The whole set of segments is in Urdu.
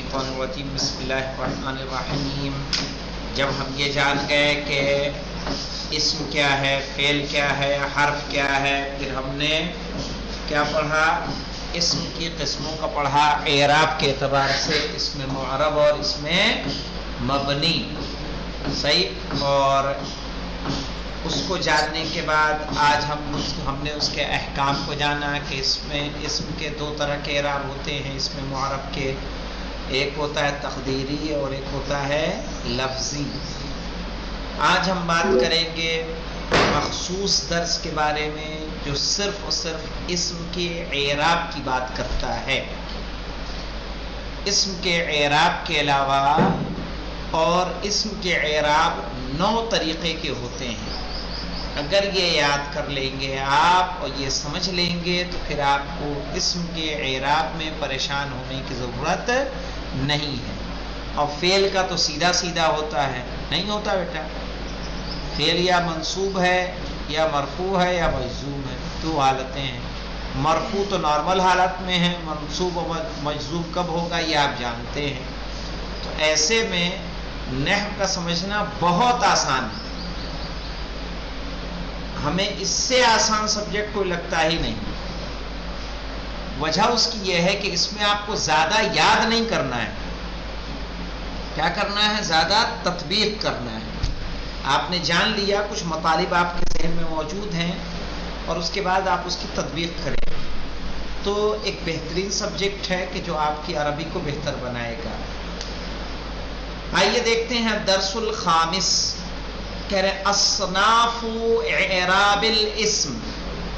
الشیطان الرجیم بسم اللہ الرحمن الرحیم. جب ہم یہ جان گئے کہ اسم کیا ہے، فعل کیا ہے، حرف کیا ہے، پھر ہم نے کیا پڑھا؟ اسم کی قسموں کا پڑھا اعراب کے اعتبار سے، اسم معرب اور اسم مبنی. صحیح. اور اس کو جاننے کے بعد آج ہم نے اس کے احکام کو جانا کہ اسم کے دو طرح کے اعراب ہوتے ہیں اسم معرب کے. ایک ہوتا ہے تقدیری اور ایک ہوتا ہے لفظی. آج ہم بات کریں گے مخصوص درس کے بارے میں جو صرف اور صرف اسم کے اعراب کی بات کرتا ہے. اسم کے اعراب کے علاوہ اور اسم کے اعراب 9 طریقے کے ہوتے ہیں. اگر یہ یاد کر لیں گے آپ اور یہ سمجھ لیں گے تو پھر آپ کو اسم کے اعراب میں پریشان ہونے کی ضرورت نہیں ہے. اور فعل کا تو سیدھا سیدھا ہوتا ہے، نہیں ہوتا بیٹا. فعل یا منصوب ہے یا مرفوع ہے یا مجزوم ہے، 2 حالتیں ہیں. مرفوع تو نارمل حالت میں ہے، منصوب و مجزوم کب ہوگا یہ آپ جانتے ہیں. تو ایسے میں نحو کا سمجھنا بہت آسان ہے. ہمیں اس سے آسان سبجیکٹ کوئی لگتا ہی نہیں. وجہ اس کی یہ ہے کہ اس میں آپ کو زیادہ یاد نہیں کرنا ہے. کیا کرنا ہے؟ زیادہ تطبیق کرنا ہے. آپ نے جان لیا، کچھ مطالب آپ کے ذہن میں موجود ہیں اور اس کے بعد آپ اس کی تطبیق کریں تو ایک بہترین سبجیکٹ ہے کہ جو آپ کی عربی کو بہتر بنائے گا. آئیے دیکھتے ہیں درس الخامس. کہہ رہے اصناف اعراب الاسم.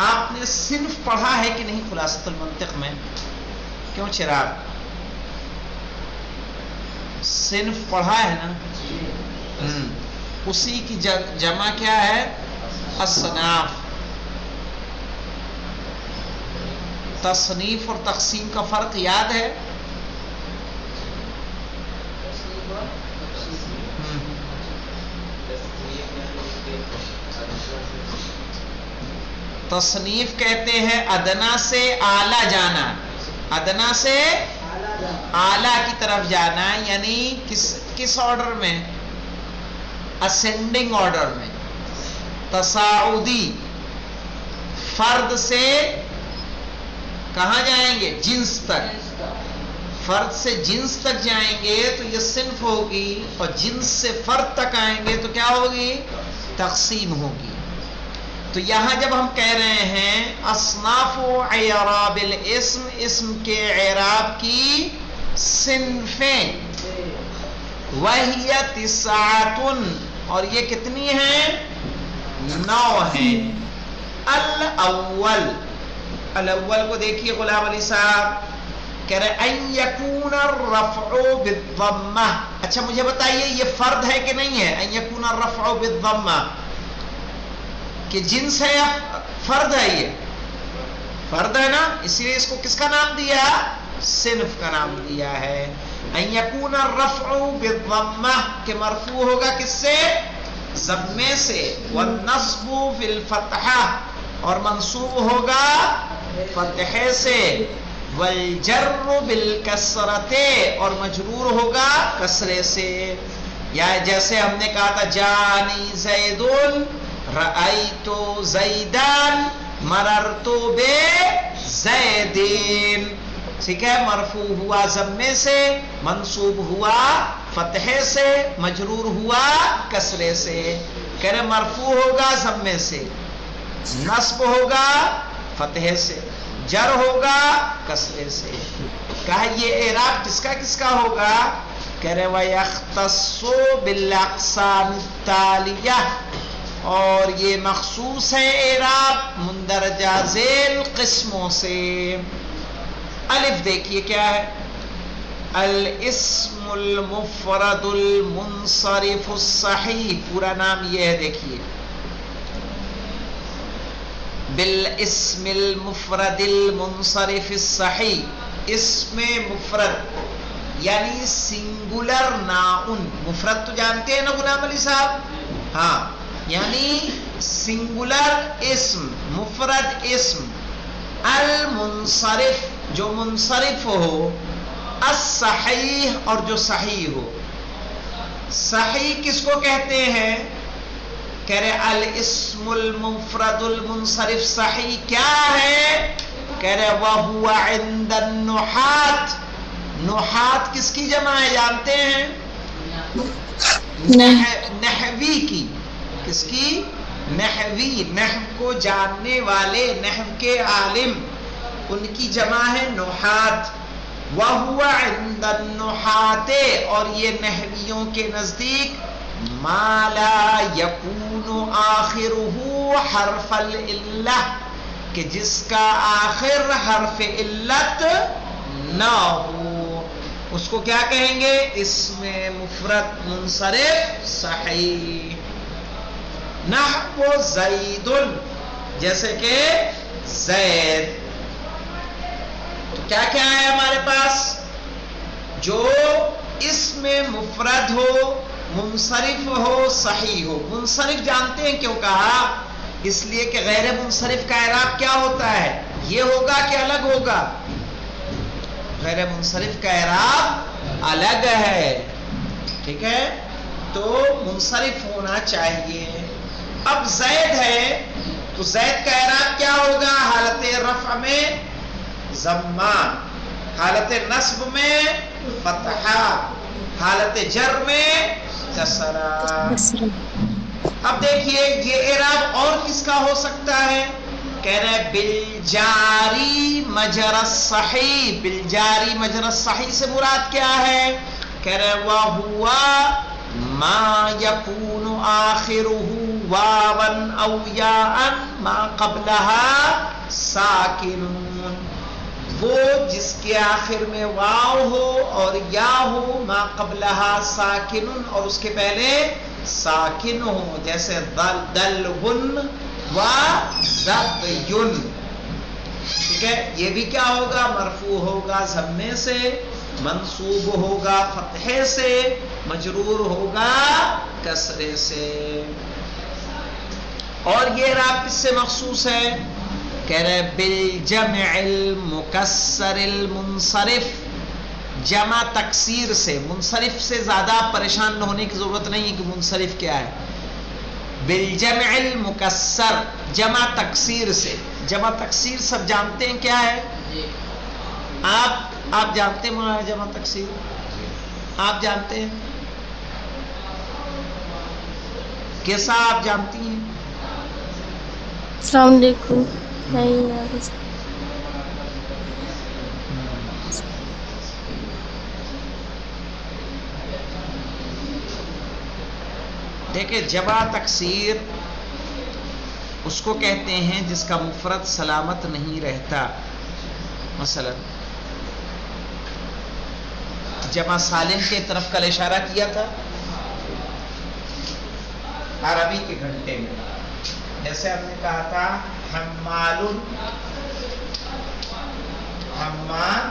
آپ نے صنف پڑھا ہے کہ نہیں خلاصۃ المنطق میں؟ کیوں چراغ؟ صنف پڑھا ہے نا؟ اسی کی جمع کیا ہے؟ اصناف. تصنیف اور تقسیم کا فرق یاد ہے؟ تصنیف کہتے ہیں ادنا سے اعلیٰ جانا، ادنا سے اعلیٰ کی طرف جانا، یعنی کس آرڈر میں؟ اسینڈنگ آرڈر میں. تصاعدی، فرد سے کہاں جائیں گے؟ جنس تک. فرد سے جنس تک جائیں گے تو یہ صنف ہوگی، اور جنس سے فرد تک آئیں گے تو کیا ہوگی؟ تقسیم ہوگی. تو یہاں جب ہم کہہ رہے ہیں اصناف اعراب الاسم، اسم کے اعراب کی صنفیں، وہی 9، اور یہ کتنی ہیں؟ 9 ہیں. الاول کو دیکھیے غلام علی صاحب، کہہ رہے ان یکون الرفع بالضمہ. اچھا مجھے بتائیے یہ فرد ہے کہ نہیں ہے؟ ان یکون الرفع بالضمہ کہ جنس ہے یا فرد ہے؟ یہ فرد ہے نا، اسی لیے اس کو کس کا نام دیا؟ صنف کا نام دیا ہے. ان یکون الرفع بالضمہ کہ مرفوع ہوگا کس سے؟ ضمے سے. والنصب بالفتحہ اور منصوب ہوگا فتحے سے. والجر بالکسرۃ اور مجرور ہوگا کسرے سے. یا جیسے ہم نے کہا تھا جانی زید، رأیت زیدان، مررت بزیدین. ٹھیک ہے، مرفوع ہوا ضمے سے، منصوب ہوا فتحے سے، مجرور ہوا کسرے سے. کہہ رہے مرفوع ہوگا ضمے سے، نصب ہوگا فتحے سے، جر ہوگا کسرے سے. کہا یہ اعراب کس کا ہوگا؟ کہہ رہے وَيَخْتَصُّ بِالْأَقْسَامِ التَّالِيَةِ، اور یہ مخصوص ہے اعراب مندرجہ ذیل قسموں سے. الف دیکھیے کیا ہے؟ الاسم المفرد المنصرف الصحیح، پورا نام یہ ہے دیکھیے. بالاسم المفرد المنصرف الصحیح، اسم مفرد یعنی سنگولر ناؤن. مفرد تو جانتے ہیں نا غلام علی صاحب؟ ہاں، یعنی سنگولر اسم، مفرد اسم، المنصرف جو منصرف ہو. الصحیح اور جو صحیح ہو. صحیح کس کو کہتے ہیں؟ کہہ رہے الاسم المفرد المنصرف. صحیح کیا ہے؟ کہہ رہے وَهُوَ عِنْدَ النُّحَاةِ. نحات کس کی جمع ہے جانتے ہیں؟ نحوی کی. کس کی؟ نحوی. نحو کو جاننے والے، نحو کے عالم، ان کی جمع ہے نحات. وَهُوَ عِنْدَ النُّحَاةِ. اور یہ نحویوں کے نزدیک ما لا یکون آخرہ حرف العلہ، کہ جس کا آخر حرف علت نہ ہو، اس کو کیا کہیں گے؟ اسم مفرد منصرف صحیح. نحو زید، جیسے کہ زید. تو کیا کیا ہے ہمارے پاس؟ جو اسم مفرد ہو، منصرف ہو، صحیح ہو. منصرف جانتے ہیں کیوں کہا؟ اس لیے کہ غیر منصرف کا اعراب کیا ہوتا ہے؟ یہ ہوگا کہ الگ ہوگا؟ غیر منصرف کا اعراب الگ ہے. ٹھیک ہے، تو منصرف ہونا چاہیے. اب زید ہے تو زید کا اعراب کیا ہوگا؟ حالت رفع میں ضمہ، حالت نصب میں فتحہ، حالت جر میں کسرہ. اب دیکھیے یہ اعراب اور کس کا ہو سکتا ہے؟ کہہ رہے بالجاری مجرى الصحیح. بالجاری مجرى الصحیح سے مراد کیا ہے؟ کہہ رہے وَهُوَ ما يكون آخره واوا او یاء ما قبلها ساکن. وہ جس کے آخر میں واو ہو اور یا ہو، ما قبلها ساکن، اور اس کے پہلے ساکن ہو، جیسے دلون و ذبیون. ٹھیک ہے، یہ بھی کیا ہوگا؟ مرفوع ہوگا ضمے سے، منصوب ہوگا فتحے سے، مجرور ہوگا کسرے سے. اور یہ اعراب کس سے مخصوص ہے؟ کہہ رہے بالجمع المکسر المنصرف. جمع تکسیر سے. منصرف سے زیادہ پریشان نہ ہونے کی ضرورت نہیں ہے کہ منصرف کیا ہے. بالجمع المکسر، جمع تکسیر سے. جمع تکسیر سب جانتے ہیں کیا ہے؟ آپ جانتے ہیں مولانا جمع تکسیر؟ آپ جانتے ہیں کیسا؟ آپ جانتی ہیں؟ السلام علیکم. دیکھیں جمع تکسیر اس کو کہتے ہیں جس کا مفرد سلامت نہیں رہتا. مثلا جمع سالم کے طرف کل اشارہ کیا تھا عربی کے گھنٹے میں. جیسے ہم نے کہا تھا حمالن، حمالان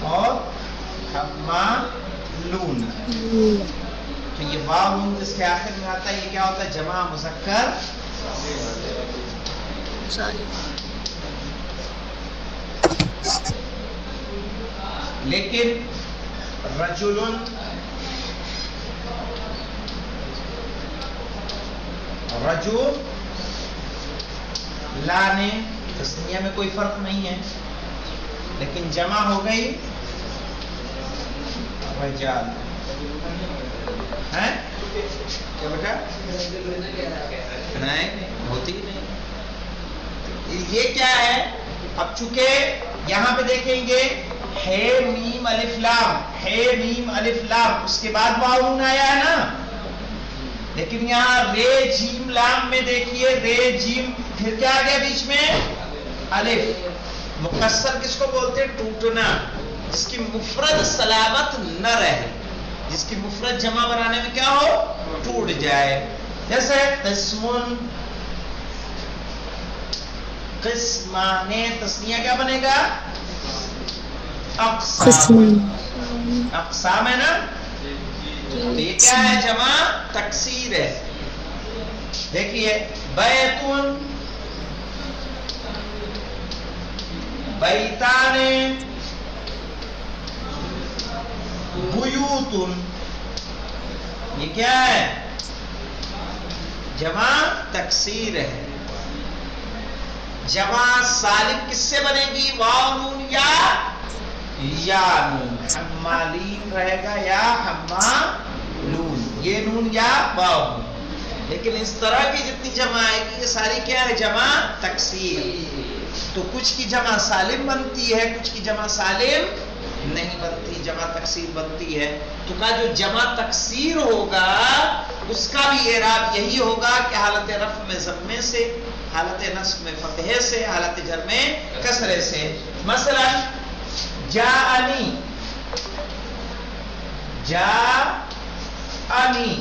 اور حمالون. تو یہ واو نون جس کے آخر میں آتا ہے یہ کیا ہوتا ہے؟ جمع مذکر لیکن رجل، رجل لانے تسنیہ میں کوئی فرق نہیں ہے، لیکن جمع ہو گئی رجال. ہے کیا بیٹا؟ نہیں ہوتی نہیں. یہ کیا ہے؟ اب چونکہ یہاں پہ دیکھیں گے ہے میم الف لام، ہے میم الف لام، اس کے بعد واو نون آیا ہے نا. لیکن یہاں رے جیم لام میں دیکھیے رے جیم، پھر کیا آ گیا بیچ میں؟ الف. مکسر کس کو بولتے ہیں؟ ٹوٹنا، جس کی مفرد سلامت نہ رہے، جس کی مفرد جمع بنانے میں کیا ہو؟ ٹوٹ جائے. جیسے قسمن، قسمانے، تسنیہ کیا بنے گا؟ اقسام. اقسام ہے نا. یہ کیا ہے؟ جمع تکسیر ہے. دیکھیے بیتون، بیتان بیوتن، یہ کیا ہے؟ جمع تکسیر ہے. جمع سالم کس سے بنے گی؟ واو نون یا نون. حمالین رہے گا یا حمالون، یہ نون یا واو. لیکن اس طرح کی جتنی جمع آئے گی یہ ساری کیا ہے؟ جمع تکسیر. تو کچھ کی جمع سالم بنتی ہے، کچھ کی جمع سالم نہیں بنتی، جمع تکسیر بنتی ہے. تو کہا جو جمع تکسیر ہوگا اس کا بھی اعراب یہی ہوگا کہ حالت رفع میں ضمے سے، حالت نصب میں فتحے سے، حالت جر میں کسرے سے. مثلا جاءنی، جاءنی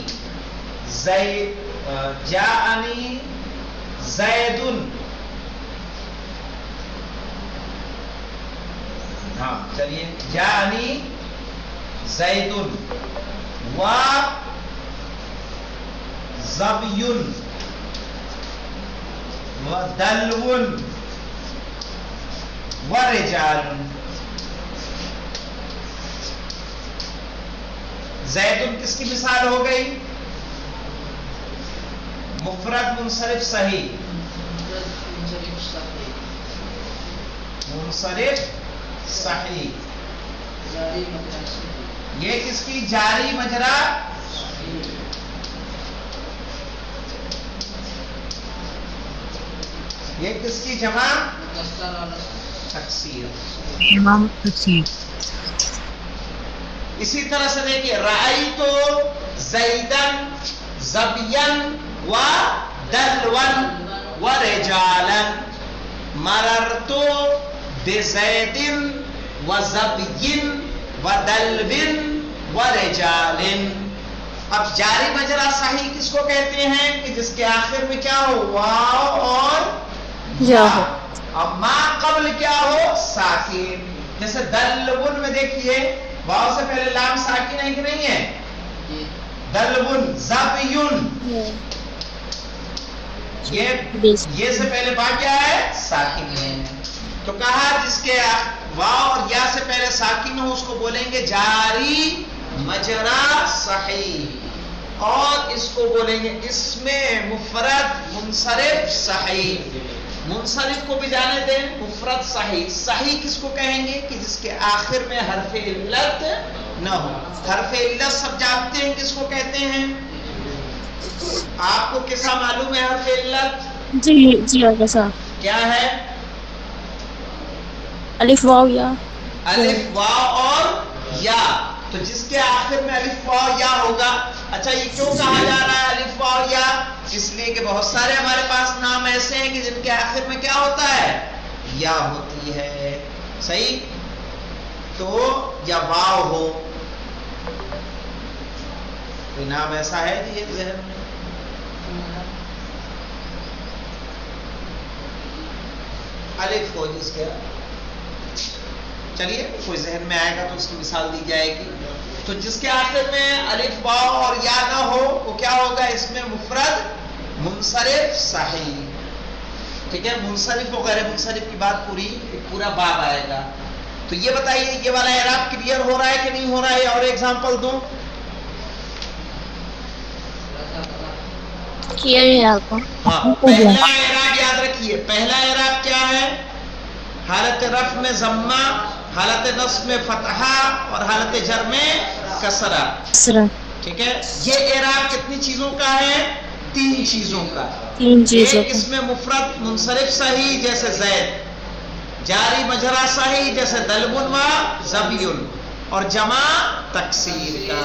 زیدن. ہاں چلیے، جاءنی زیدن و ظبیٌ و دلو و رجال. زیدن کس کی مثال ہو گئی؟ مفرد منصرف صحیح، منصرف صحیح. یہ کس کی؟ جاری مجرا. یہ کس کی جمع؟ تکسیر. اسی طرح سے دیکھیے رأیت زیدن ظبیًا و دلوا و رجالا، مررت بزید و ظبی و دلو و رجال. اب جاری مجرا صحیح کس کو کہتے ہیں؟ کہ جس کے آخر میں کیا ہو؟ واو اور یا. اب ما قبل کیا ہو؟ ساکن. جیسے دلون میں دیکھیے واو سے پہلے لام ساکن ہے کہ نہیں ہے؟ دلون. ظبیٌ یہ سے پہلے با کیا ہے؟ ساکن ہے. تو کہا جس کے واو اور یا سے پہلے ساکن ہو اس کو بولیں گے جاری مجرا صحیح، اور اس کو بولیں گے اس میں مفرد منصرف صحیح. منصرف کو بھی جانے دیں، مفرد صحیح. صحیح کس کو کہیں گے؟ کہ جس کے آخر میں حرف علت نہ ہو. حرف علت سب جانتے ہیں کس کو کہتے ہیں؟ آپ کو کیسا معلوم ہے حرف علت؟ جی صاحب کیا ہے؟ الف واو یا. الف واو اور یا. تو جس کے آخر میں الف واو یا ہوگا. اچھا یہ کیوں کہا جا رہا ہے الف واو یا؟ اس لیے کہ بہت سارے ہمارے پاس نام ایسے ہیں کہ جن کے آخر میں کیا ہوتا ہے؟ یا ہوتی ہے. صحیح؟ تو یا واو ہو. کوئی نام ایسا ہے جی یہ ذہن میں؟ الف ہو جس کے، چلیے کوئی ذہن میں آئے گا تو اس کی مثال دی جائے گی. تو جس کے آخر میں الف واو اور یا نہ ہو وہ کیا ہوگا؟ اس میں مفرد منصرف صحیح. ٹھیک ہے، منصرف و غیر منصرف کی بات پورا باب آئے گا. تو یہ بتائیے یہ والا اعراب کلیئر ہو رہا ہے کہ نہیں ہو رہا ہے؟ اور ایگزامپل دوں. ہاں پہلا اعراب یاد رکھیے. پہلا اعراب کیا ہے؟ حالت رفع میں ضمہ، حالت نصب میں فتحہ اور حالت جر میں کسرہ. ٹھیک ہے، یہ اعراب کتنی چیزوں کا ہے؟ 3 چیزوں کا. ایک اس میں مفرد منصرف صحیح جیسے زید، جاری مجرا صحیح جیسے دلبن و ظبیٌ، اور جمع تکسیر کا.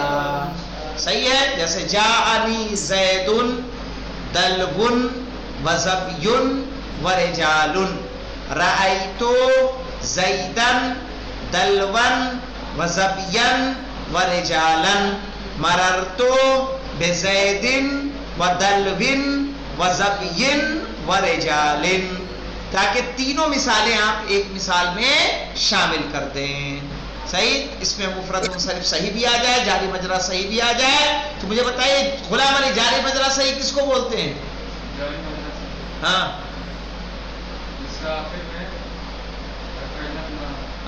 صحیح ہے، جیسے جاءنی زیدن دلبن و ظبیٌ و رجال، رأیت زیدن دلون و ظبیًا و رجالا، مررت بزید و دلو و ظبی و رجال. تاکہ تینوں مثالیں آپ ایک مثال میں شامل کر دیں. صحیح؟ اس میں مفرد منصرف صحیح بھی آ جائے، جاری مجرا صحیح بھی آ جائے. تو مجھے بتائیے غلام علی جاری مجرا صحیح کس کو بولتے ہیں؟ ہاں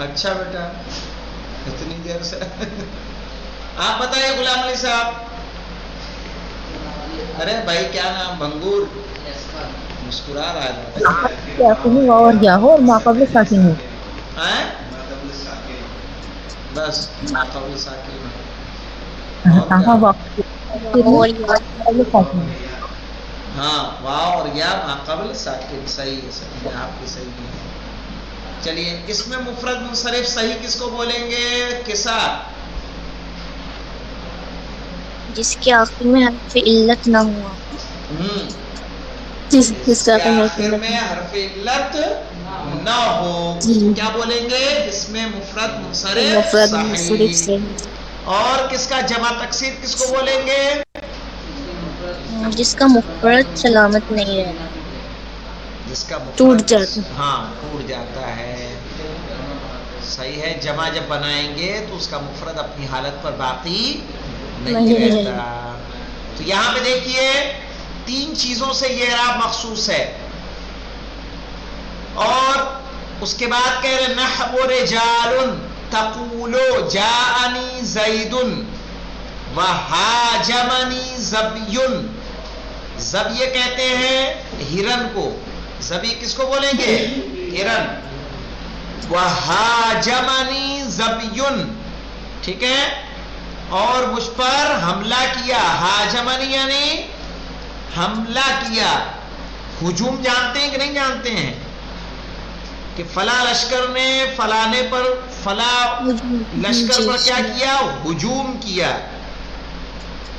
اچھا بیٹا اتنی دیر سے آپ بتائیے غلام علی صاحب. ارے بھائی کیا نام بھنگور مسکرا رہا ہے اور کیا ہو اور ماقبل ساکن ہو بس قبل ساکن اور کیا اور یا ہاں واو اور یا ماقبل ساکن صحیح ہے صحیح ہے آپ کی صحیح ہے. چلیے اس میں مفرد منصرف صحیح کس کو بولیں گے کسا جس کے آخر میں حرف علت نہ ہوا جس اس کا کے آخر میں حرف علت نہ ہو اس کو کیا بولیں گے اس میں مفرد منصرف مفرد منصرف صحیح. صحیح اور کس کا جمع تکسیر کس کو بولیں گے جس کا مفرد سلامت نہیں رہتا جس کا ٹوٹ مفرد جاتا ہاں ٹوٹ جاتا ہے. صحیح ہے جمع جب بنائیں گے تو اس کا مفرد اپنی حالت پر باقی نہیں رہتا. تو یہاں پہ دیکھیے 3 چیزوں سے یہ اعراب مخصوص ہے. اور اس کے بعد کہہ رہے نحو رجال تقول جاءنی زید وہاجمنی زبی. زبی کہتے ہیں ہرن کو زبی کس کو بولیں گے ہرن. وہاجمنی زبی ٹھیک ہے اور مجھ پر حملہ کیا ہاجمنی یعنی حملہ کیا. ہجوم جانتے ہیں کہ نہیں جانتے ہیں کہ فلاں لشکر نے فلانے پر فلاں لشکر پر کیا کیا ہجوم کیا.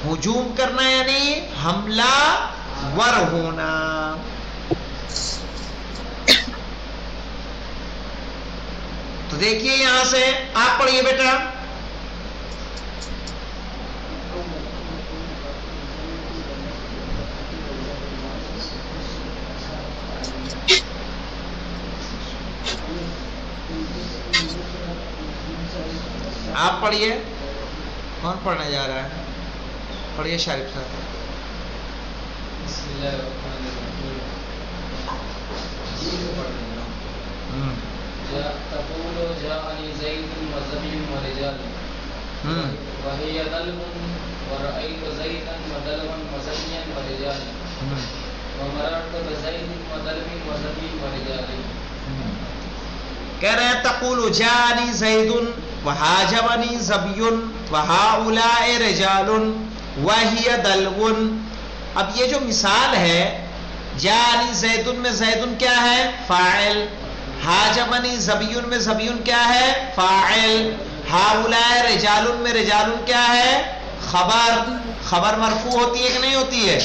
ہجوم کرنا یعنی حملہ ور ہونا. تو دیکھیے یہاں سے آپ پڑھیے بیٹا آپ پڑھیے کون پڑھنے جا رہا ہے پڑھیے شارف صاحب. بسم اللہ الرحمن الرحیم. تقول جاءني زيد وزبي ورجال وهي دلو ورأيت زيدا ودلوا وزبيا ورجال ومررت بزيد ودلو وزبي ورجال. کہہ رہے ہیں تقول جاءني زيد وهاجمني زبي وهؤلاء رجال وهي دلو. اب یہ جو مثال ہے جاءني زيد میں زید کیا ہے فاعل. ہاجمنی زبیون میں زبیون کیا ہے فاعل. ہاؤلاء رجال میں رجال کیا ہے خبر. خبر مرفوع ہوتی ہے کہ نہیں ہوتی ہے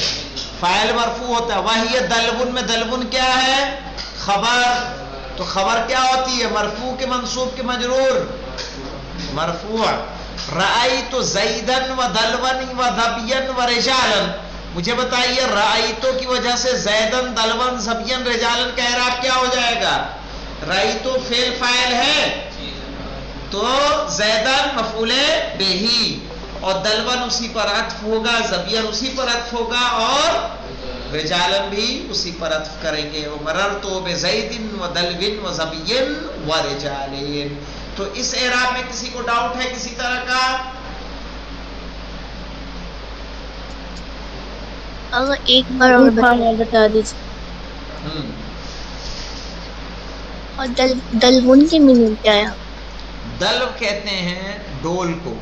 فاعل مرفوع ہوتا ہے. وہی دلبن میں دلبن کیا ہے خبر. تو خبر کیا ہوتی ہے مرفوع کے منصوب کے مجرور مرفوع. رأیت زیدن و دلون و ذبین و رجالن. مجھے بتائیے رأیتو کی وجہ سے زیدن دلون ذبین رجالن کا اعراب کیا ہو جائے گا. رأیتو فعل فاعل ہے تو زیدن مفعول بہی اور دلون اسی پر عطف ہوگا ذبین اسی پر عطف ہوگا اور رجالن بھی اسی پر عطف کریں گے. ومررت بزید ودلو وذبی ورجال. تو اس اعراب میں کسی کو ڈاؤٹ ہے کسی طرح کا اگر ایک بار اور بتا دیجیے. اور دلون کی میننگ کیا ہے دلو کہتے ہیں ڈول کو.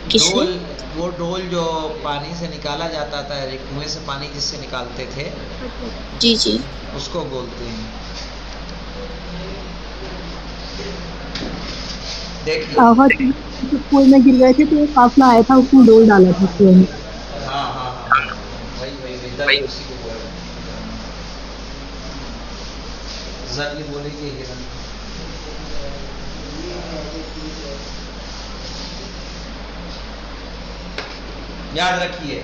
ڈول وہ ڈول جو پانی سے نکالا جاتا تھا ایک کنویں سے پانی جس سے نکالتے تھے جی جی اس کو بولتے ہیں. دیکھیے کنویں میں گر گئے تھے تو ایک قافلہ آیا تھا اس میں ڈول ڈالا تھا کنویں میں. ہاں ہاں ہاں وہی دل اسی کو بولتے ہیں. زبی بولے گے ہرن. یاد رکھیے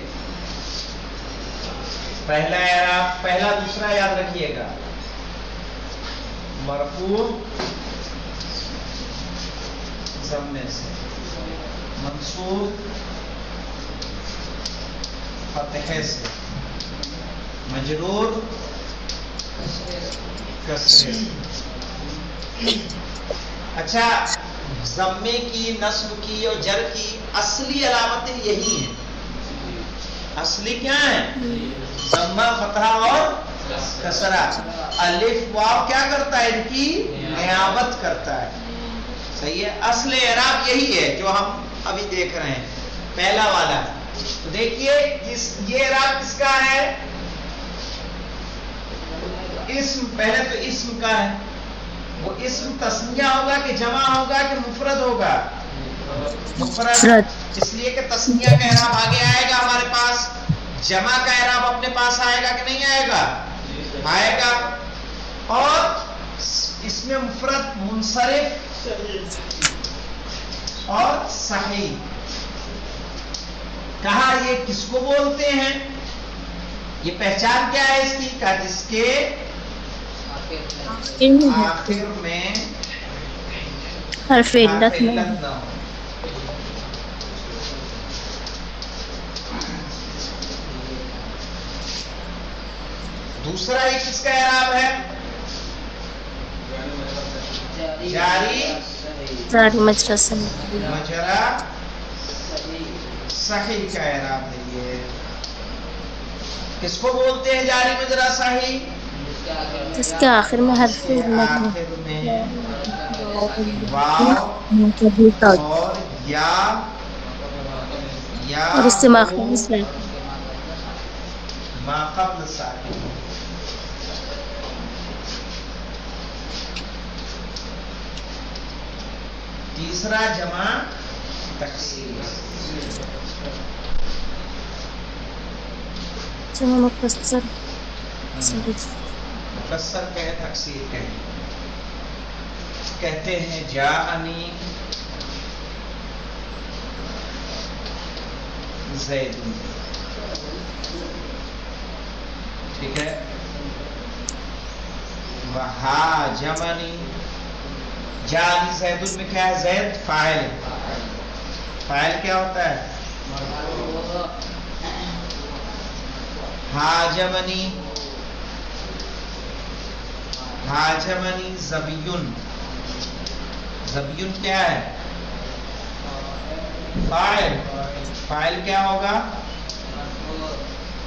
پہلا اعراب پہلا دوسرا یاد رکھیے گا. مرفوع ضمے سے منصوب فتحے سے مجرور کسرے سے. اچھا ضمے کی، نصب کی اور جر کی اصلی علامتیں یہی ہیں. اصلی کیا ہے؟ ضمہ، فتحہ اور کسرہ. الف واو کیا کرتا ہے؟ ان کی نیابت کرتا ہے. صحیح ہے. اصل اعراب یہی ہے جو ہم ابھی دیکھ رہے ہیں، پہلا والا. تو دیکھیے یہ اعراب کس کا ہے؟ اسم. پہلے تو اسم کا ہے. وہ اسم تسنیہ ہوگا کہ جمع ہوگا کہ مفرد ہوگا؟ مفرد. اس لیے کہ تسنیہ کا اعراب آگے آئے گا ہمارے پاس، جمع کا اعراب اپنے پاس آئے گا کہ نہیں آئے گا؟ آئے گا. اور اس میں مفرد منصرف اور صحیح. کہا یہ کس کو بولتے ہیں؟ یہ پہچان کیا ہے اس کی؟ کہا جس کے آخر میں حرف علت نہ ہو. دوسرا ایک کس کا اعراب ہے؟ جاری مجرا صحیح کا اعراب ہے. یہ کس کو بولتے ہیں جاری مجرا صحیح؟ جس کے آخر میں حرف علت آخر میں واو اور یا اور اس سے ماخذ ما قبل ساکن. تیسرا جمع تکسیر. جمع مکسر مکسر کہے تکسیر کہے. کہتے ہیں جاءنی زید. ٹھیک ہے. وہاجمنی. جاءنی زید میں کیا ہے؟ زید فاعل. فاعل کیا ہوتا ہے؟ ہاجمنی. ہاجمنی زبیون. زبیون کیا ہے؟ فاعل. فاعل کیا ہوگا؟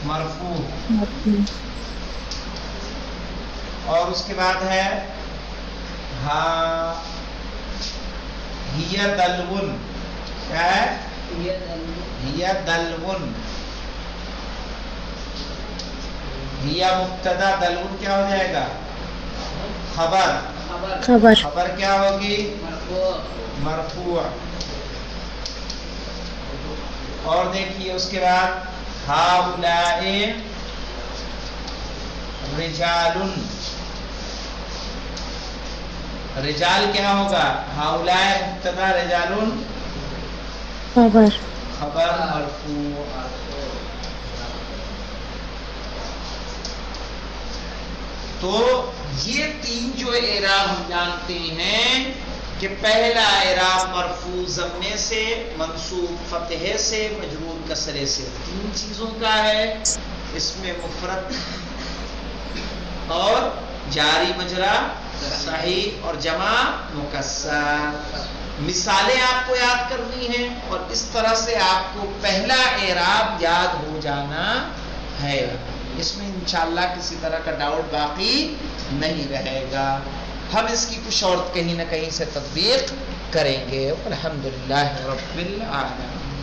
مرفوع. اور اس کے بعد ہے ہا ہی دلون. کیا ہے؟ ہی دلون. ہی مبتدا، دلون کیا ہو جائے گا؟ خبر. خبر کیا ہوگی؟ مرفوع. اور دیکھیے اس کے بعد ہؤلاء رجال. رجال کیا ہوگا؟ ہؤلاء مبتدا، رجال خبر مرفوع. تو یہ تین جو اعراب ہم جانتے ہیں کہ پہلا اعراب مرفوع ضمے سے، منصوب فتحے سے، مجرور کسرے سے. تین چیزوں کا ہے. اس میں مفرد اور جاری مجرا صحیح اور جمع مکسر. مثالیں آپ کو یاد کرنی ہیں اور اس طرح سے آپ کو پہلا اعراب یاد ہو جانا ہے. اس میں انشاءاللہ کسی طرح کا ڈاؤٹ باقی نہیں رہے گا. ہم اس کی کچھ اور کہیں نہ کہیں سے تطبیق کریں گے. الحمدللہ رب العالمین.